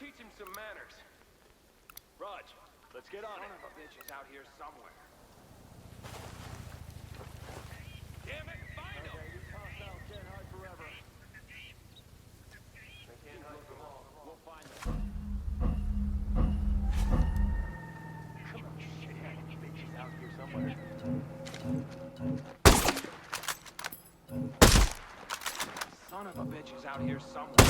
teach him some manners. Raj, let's get on it. Son of a bitch is out here somewhere. Damn it, find him! Okay, these hostiles can't hide forever. They can't hide from all. We'll find them. Come on, shithead. Bitch is out here somewhere. Son of a bitch is out here somewhere.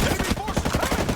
Enemy forces coming!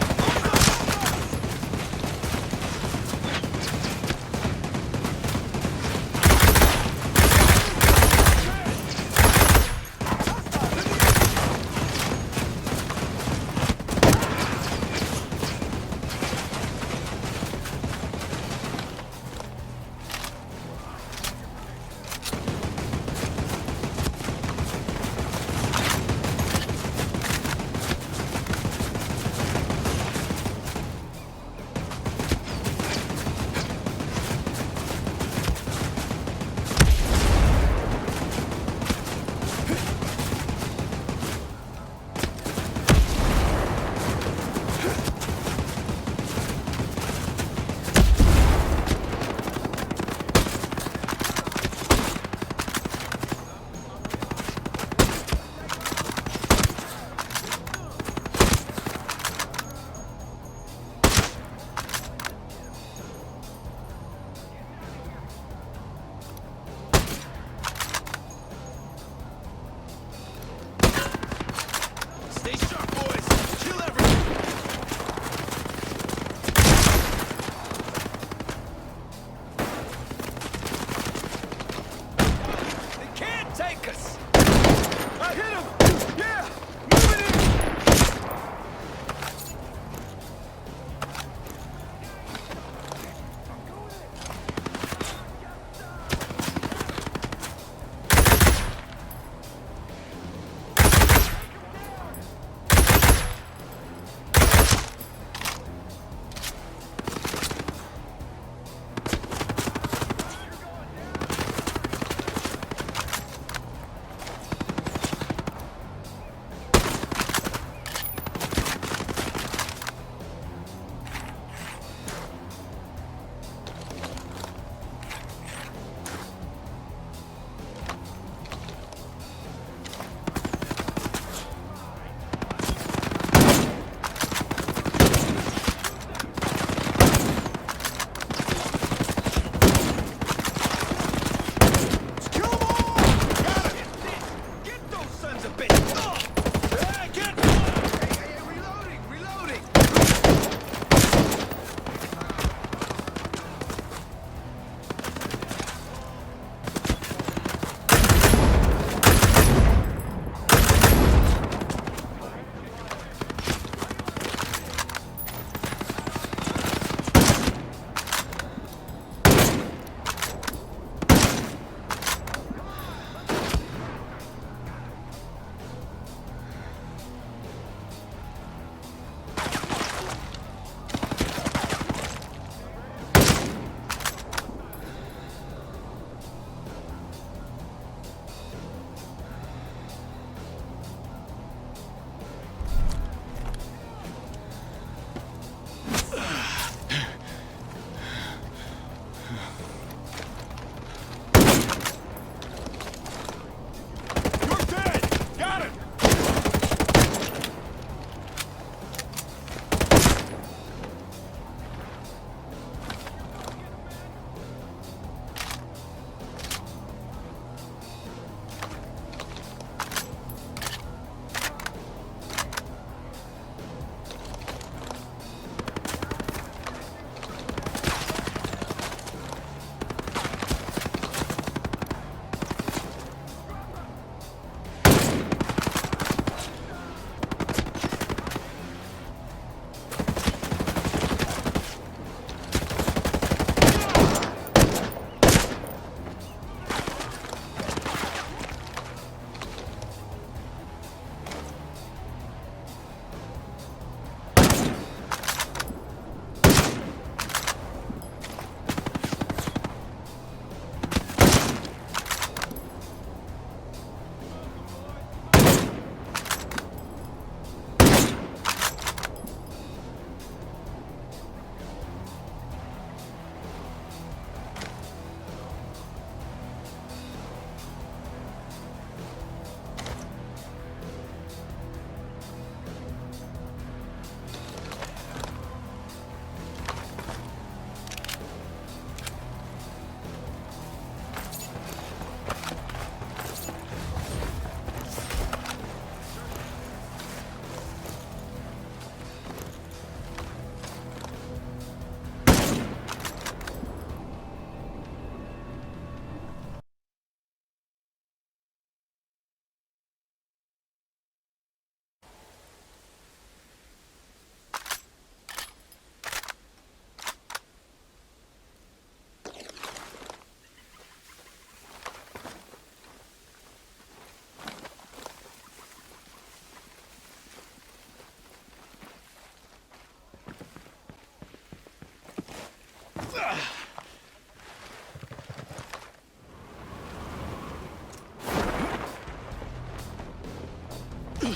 My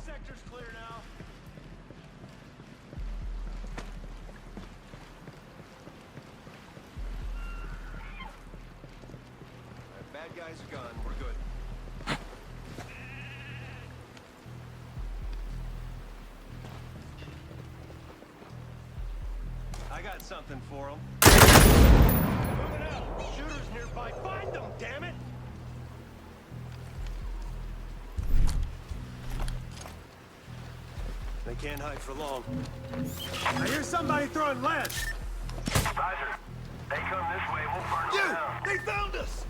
sector's clear now. Bad guys are gone. We're good. I got something for them. Moving out. Shooters nearby. Find them, damn it! They can't hide for long. I hear somebody throwing lead. Roger. They come this way, we'll burn them down. They found us!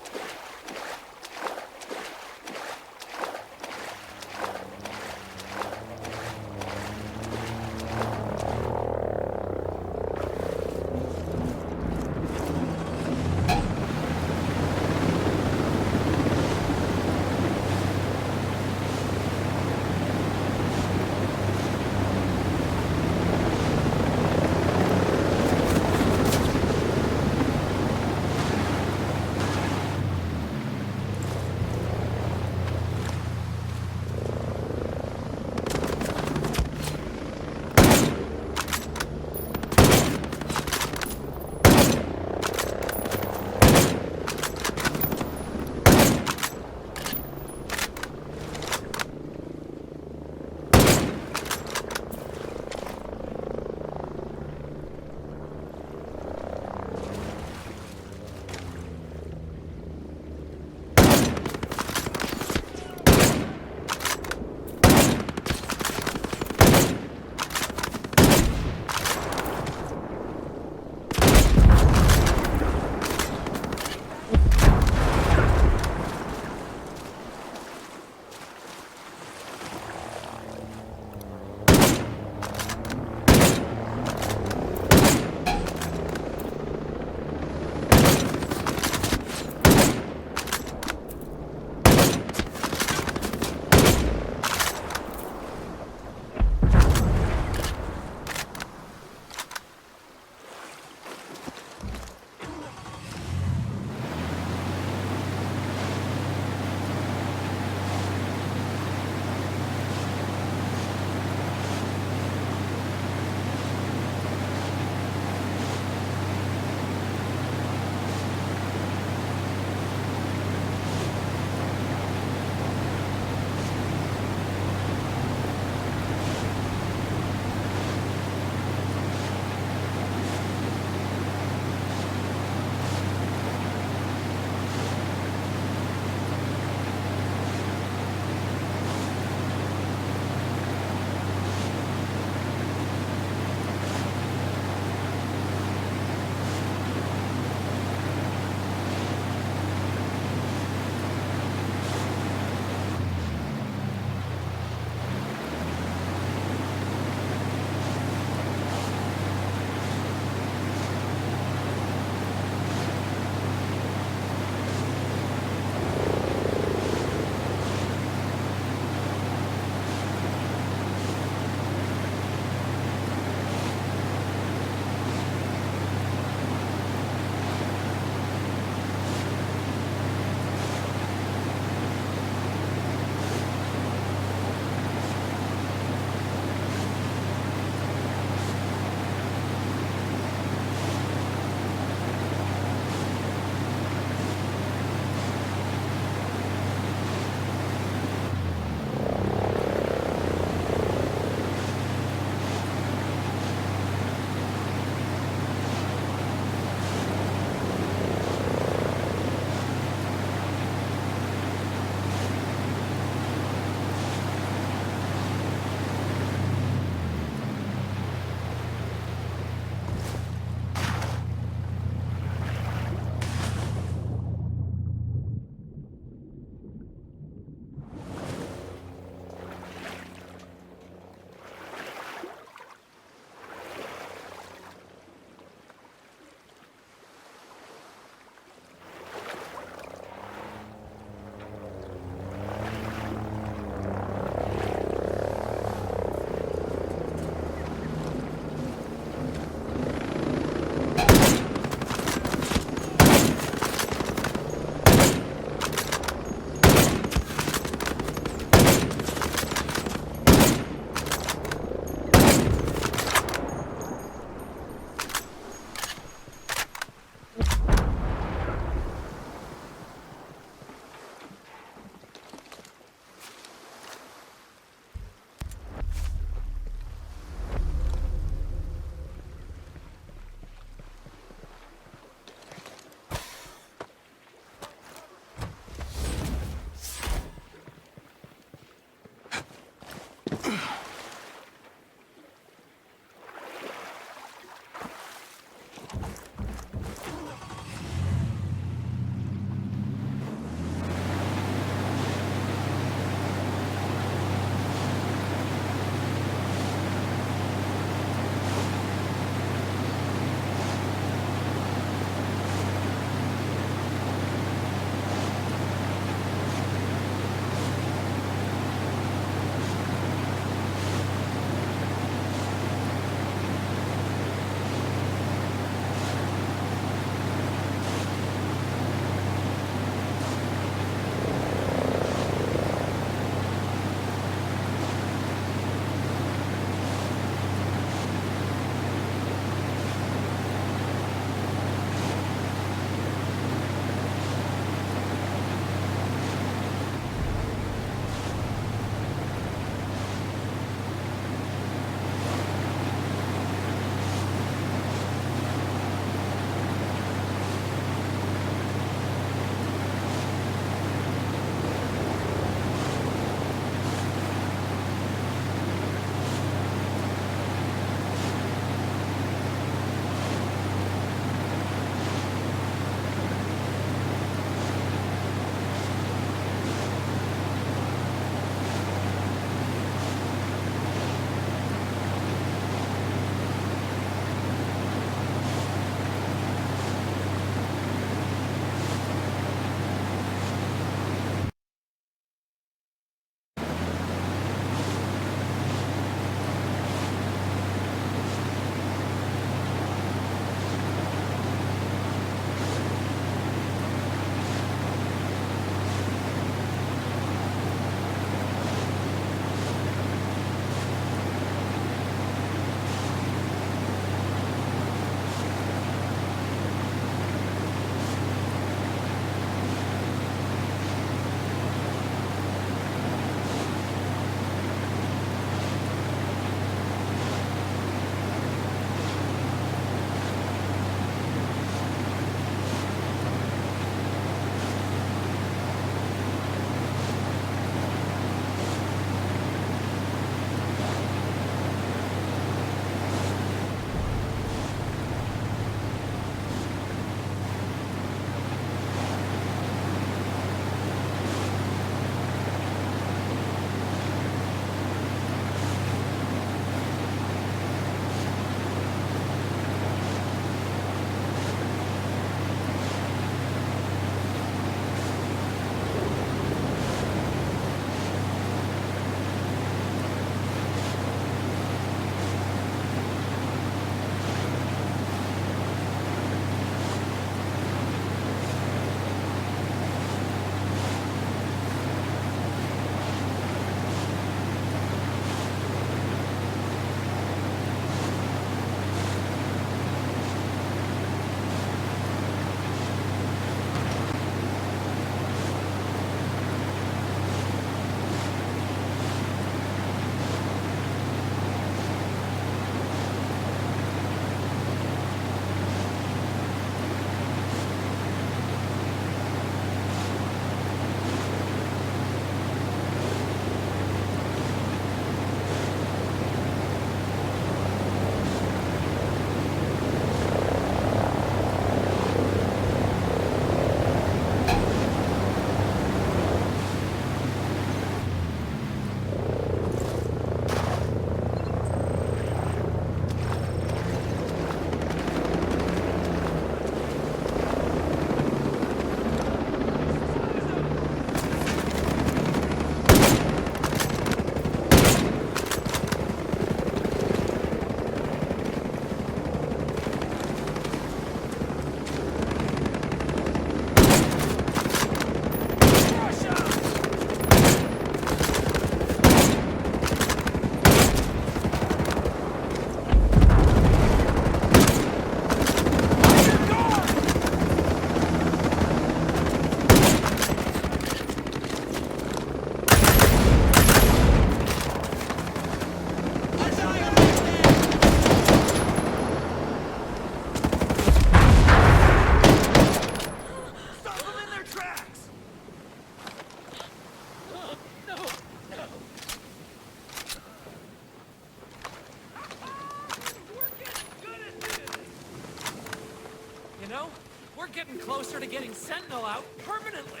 closer to getting Sentinel out permanently.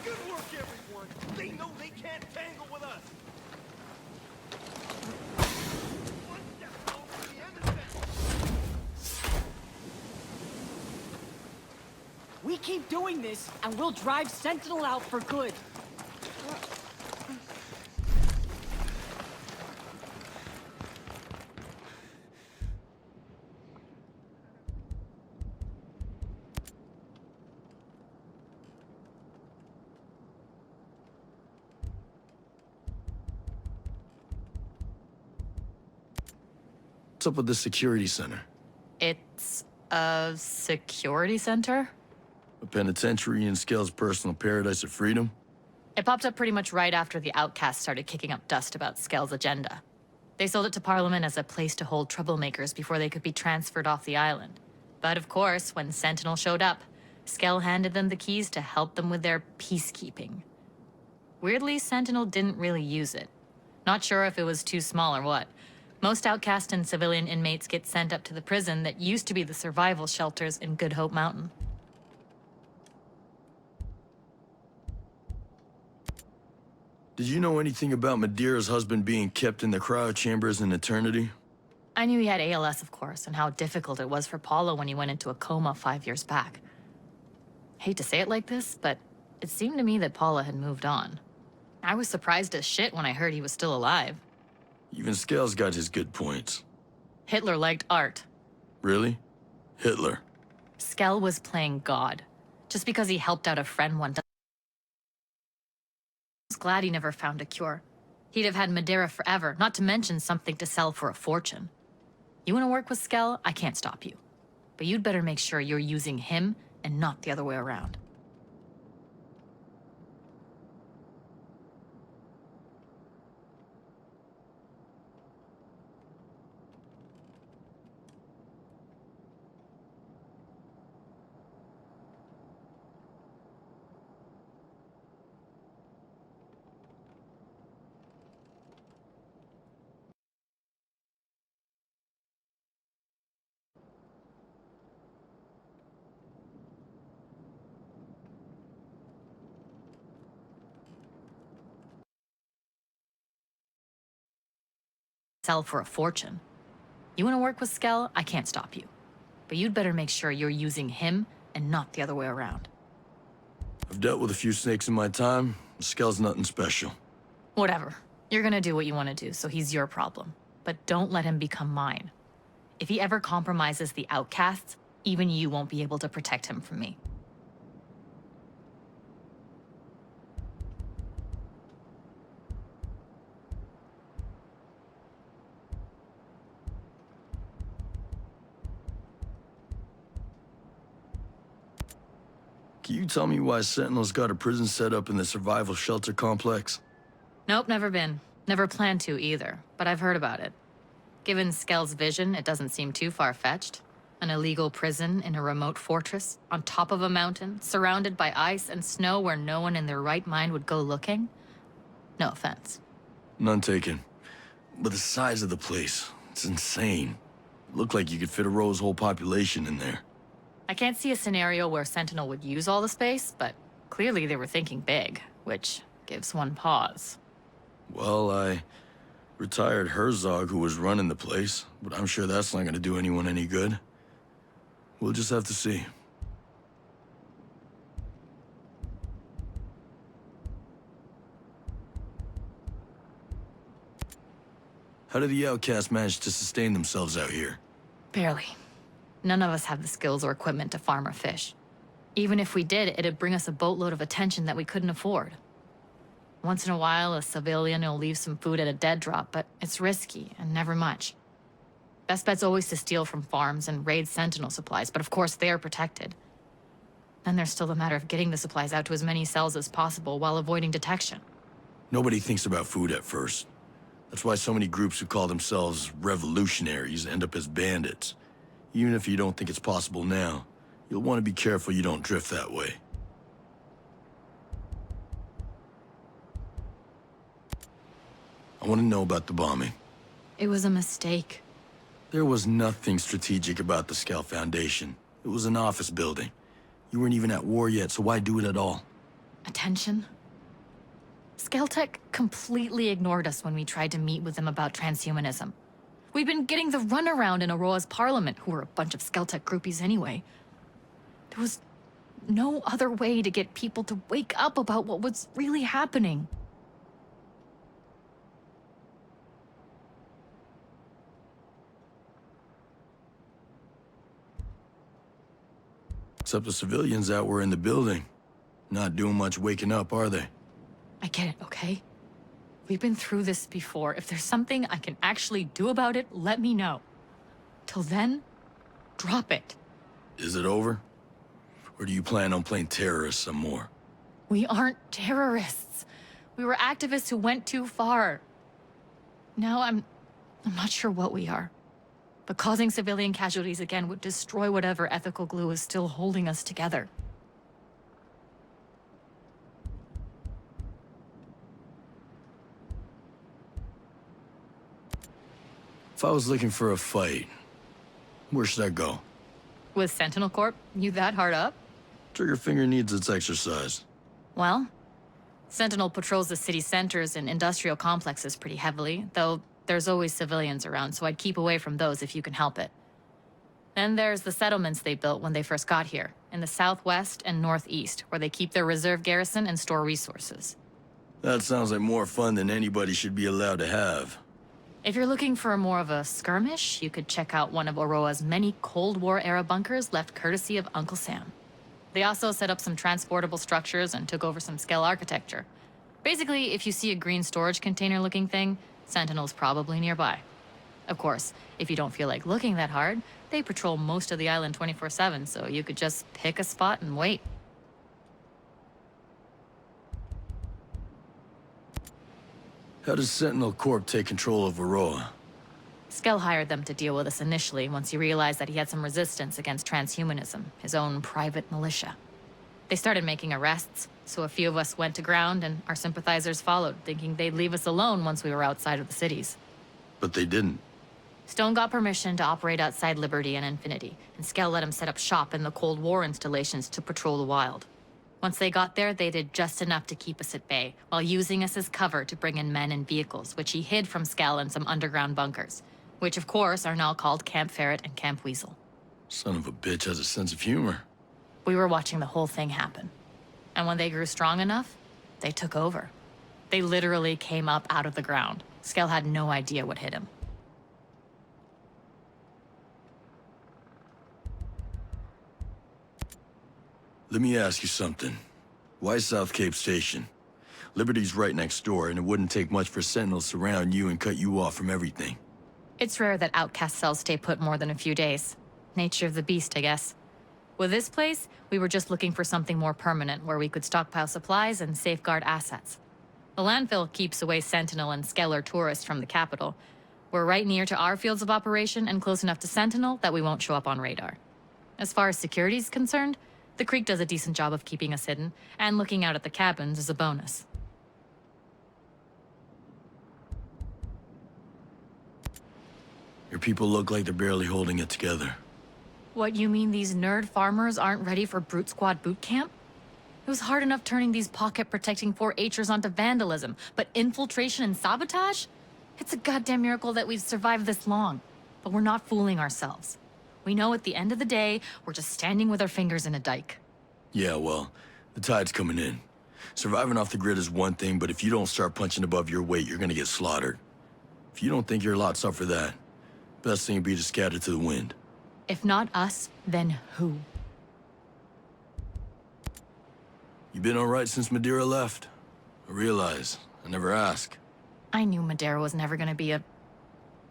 Good work, everyone. They know they can't tangle with us. One step closer to the end of that. We keep doing this, and we'll drive Sentinel out for good. What's up with the security center? It's a security center? A penitentiary in Skell's personal paradise of freedom? It popped up pretty much right after the outcasts started kicking up dust about Skell's agenda. They sold it to Parliament as a place to hold troublemakers before they could be transferred off the island. But of course, when Sentinel showed up, Skell handed them the keys to help them with their peacekeeping. Weirdly, Sentinel didn't really use it. Not sure if it was too small or what. Most outcast and civilian inmates get sent up to the prison that used to be the survival shelters in Good Hope Mountain. Did you know anything about Madeira's husband being kept in the cryo chambers in eternity? I knew he had ALS, of course, and how difficult it was for Paulo when he went into a coma 5 years back. Hate to say it like this, but it seemed to me that Paula had moved on. I was surprised as shit when I heard he was still alive. Even Skell's got his good points. Hitler liked art. Really? Hitler? Skell was playing God. Just because he helped out a friend one time. I was glad he never found a cure. He'd have had Madeira forever, not to mention something to sell for a fortune. You want to work with Skell? I can't stop you. But you'd better make sure you're using him and not the other way around. Sell for a fortune. You want to work with Skell? I can't stop you. But you'd better make sure you're using him and not the other way around. I've dealt with a few snakes in my time. Skell's nothing special. Whatever. You're gonna do what you want to do, so he's your problem. But don't let him become mine. If he ever compromises the outcasts, even you won't be able to protect him from me. Can you tell me why Sentinel's got a prison set up in the survival shelter complex? Nope, never been. Never planned to either, but I've heard about it. Given Skell's vision, it doesn't seem too far-fetched. An illegal prison in a remote fortress, on top of a mountain, surrounded by ice and snow where no one in their right mind would go looking? No offense. None taken. But the size of the place, it's insane. Looked like you could fit a row's whole population in there. I can't see a scenario where Sentinel would use all the space, but clearly they were thinking big, which gives one pause. Well, I retired Herzog, who was running the place, but I'm sure that's not gonna do anyone any good. We'll just have to see. How did the outcasts manage to sustain themselves out here? Barely. None of us have the skills or equipment to farm or fish. Even if we did, it'd bring us a boatload of attention that we couldn't afford. Once in a while, a civilian will leave some food at a dead drop, but it's risky and never much. Best bet's always to steal from farms and raid Sentinel supplies, but of course they're protected. Then there's still the matter of getting the supplies out to as many cells as possible while avoiding detection. Nobody thinks about food at first. That's why so many groups who call themselves revolutionaries end up as bandits. Even if you don't think it's possible now, you'll want to be careful you don't drift that way. I want to know about the bombing. It was a mistake. There was nothing strategic about the Skell Foundation. It was an office building. You weren't even at war yet, so why do it at all? Attention? Skeltech completely ignored us when we tried to meet with them about transhumanism. We'd been getting the runaround in Aurora's parliament, who were a bunch of Skeltech groupies anyway. There was no other way to get people to wake up about what was really happening. Except the civilians that were in the building. Not doing much waking up, are they? I get it, okay? We've been through this before. If there's something I can actually do about it, let me know. Till then, drop it. Is it over? Or do you plan on playing terrorists some more? We aren't terrorists. We were activists who went too far. Now I'm not sure what we are. But causing civilian casualties again would destroy whatever ethical glue is still holding us together. If I was looking for a fight, where should I go? With Sentinel Corp, you that hard up? Triggerfinger needs its exercise. Well, Sentinel patrols the city centers and industrial complexes pretty heavily, though there's always civilians around, so I'd keep away from those if you can help it. Then there's the settlements they built when they first got here, in the southwest and northeast, where they keep their reserve garrison and store resources. That sounds like more fun than anybody should be allowed to have. If you're looking for more of a skirmish, you could check out one of Aurora's many Cold War-era bunkers left courtesy of Uncle Sam. They also set up some transportable structures and took over some Skell architecture. Basically, if you see a green storage container-looking thing, Sentinel's probably nearby. Of course, if you don't feel like looking that hard, they patrol most of the island 24/7, so you could just pick a spot and wait. How does Sentinel Corp take control of Aurora? Skell hired them to deal with us initially once he realized that he had some resistance against transhumanism, his own private militia. They started making arrests, so a few of us went to ground and our sympathizers followed, thinking they'd leave us alone once we were outside of the cities. But they didn't. Stone got permission to operate outside Liberty and Infinity, and Skell let him set up shop in the Cold War installations to patrol the wild. Once they got there, they did just enough to keep us at bay, while using us as cover to bring in men and vehicles, which he hid from Skell in some underground bunkers, which of course are now called Camp Ferret and Camp Weasel. Son of a bitch has a sense of humor. We were watching the whole thing happen. And when they grew strong enough, they took over. They literally came up out of the ground. Skell had no idea what hit him. Let me ask you something. Why South Cape Station? Liberty's right next door, and it wouldn't take much for Sentinels to surround you and cut you off from everything. It's rare that outcast cells stay put more than a few days. Nature of the beast, I guess. With this place, we were just looking for something more permanent where we could stockpile supplies and safeguard assets. The landfill keeps away Sentinel and Skeller tourists from the capital. We're right near to our fields of operation and close enough to Sentinel that we won't show up on radar. As far as security's concerned, the creek does a decent job of keeping us hidden, and looking out at the cabins is a bonus. Your people look like they're barely holding it together. What, you mean these nerd farmers aren't ready for Brute Squad boot camp? It was hard enough turning these pocket-protecting 4-H'ers onto vandalism, but infiltration and sabotage? It's a goddamn miracle that we've survived this long. But we're not fooling ourselves. We know at the end of the day, we're just standing with our fingers in a dike. Yeah, well, the tide's coming in. Surviving off the grid is one thing, but if you don't start punching above your weight, you're gonna get slaughtered. If you don't think your lot's up for that, best thing would be to scatter to the wind. If not us, then who? You been all right since Madeira left? I realize. I never ask. I knew Madeira was never gonna be a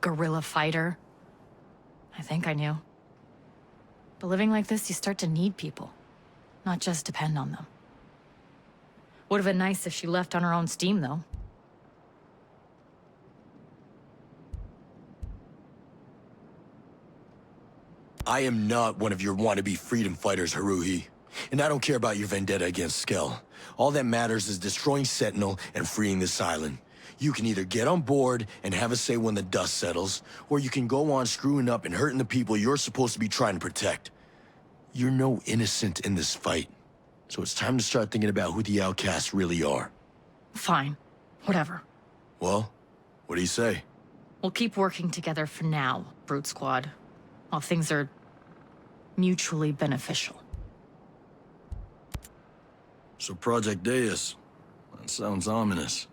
guerrilla fighter. I think I knew. But living like this, you start to need people, not just depend on them. Would have been nice if she left on her own steam, though. I am not one of your wannabe freedom fighters, Haruhi. And I don't care about your vendetta against Skell. All that matters is destroying Sentinel and freeing this island. You can either get on board and have a say when the dust settles, or you can go on screwing up and hurting the people you're supposed to be trying to protect. You're no innocent in this fight, so it's time to start thinking about who the outcasts really are. Fine. Whatever. Well, what do you say? We'll keep working together for now, Brute Squad, while things are mutually beneficial. So Project Deus, that sounds ominous.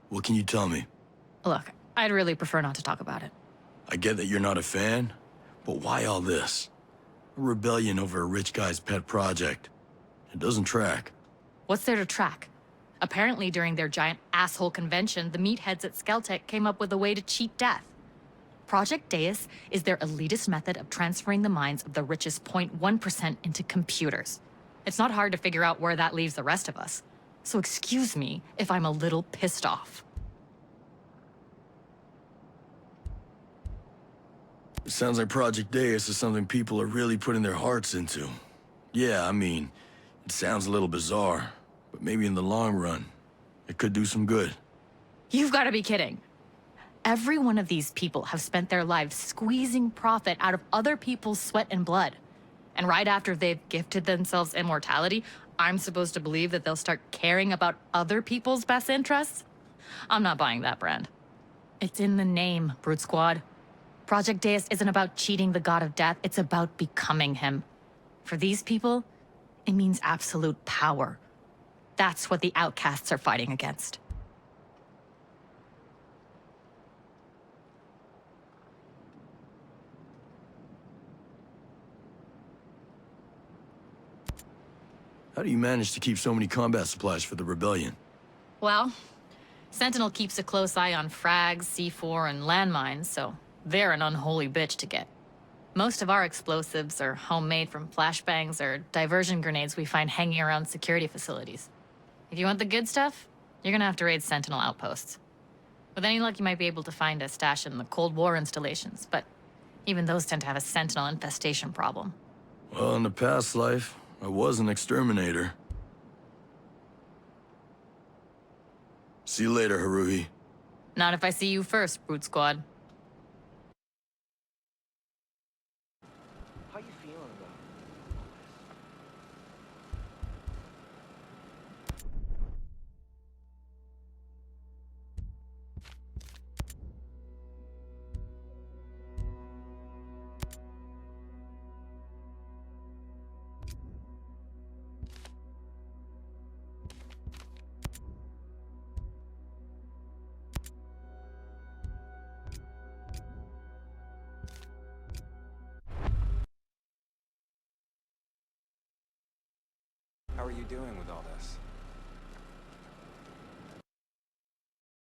What can you tell me? Look, I'd really prefer not to talk about it. I get that you're not a fan, but why all this? A rebellion over a rich guy's pet project. It doesn't track. What's there to track? Apparently, during their giant asshole convention, the meatheads at Skeltec came up with a way to cheat death. Project Deus is their elitist method of transferring the minds of the richest 0.1% into computers. It's not hard to figure out where that leaves the rest of us. So excuse me if I'm a little pissed off. It sounds like Project Deus is something people are really putting their hearts into. Yeah, I mean, it sounds a little bizarre, but maybe in the long run, it could do some good. You've got to be kidding. Every one of these people have spent their lives squeezing profit out of other people's sweat and blood. And right after they've gifted themselves immortality, I'm supposed to believe that they'll start caring about other people's best interests? I'm not buying that brand. It's in the name, Brute Squad. Project Deus isn't about cheating the god of death, it's about becoming him. For these people, it means absolute power. That's what the outcasts are fighting against. How do you manage to keep so many combat supplies for the rebellion? Well, Sentinel keeps a close eye on frags, C4, and landmines, so they're an unholy bitch to get. Most of our explosives are homemade from flashbangs or diversion grenades we find hanging around security facilities. If you want the good stuff, you're gonna have to raid Sentinel outposts. With any luck, you might be able to find a stash in the Cold War installations, but even those tend to have a Sentinel infestation problem. Well, in the past life, I was an exterminator. See you later, Haruhi. Not if I see you first, Brute Squad. How you feeling about How are you doing with all this?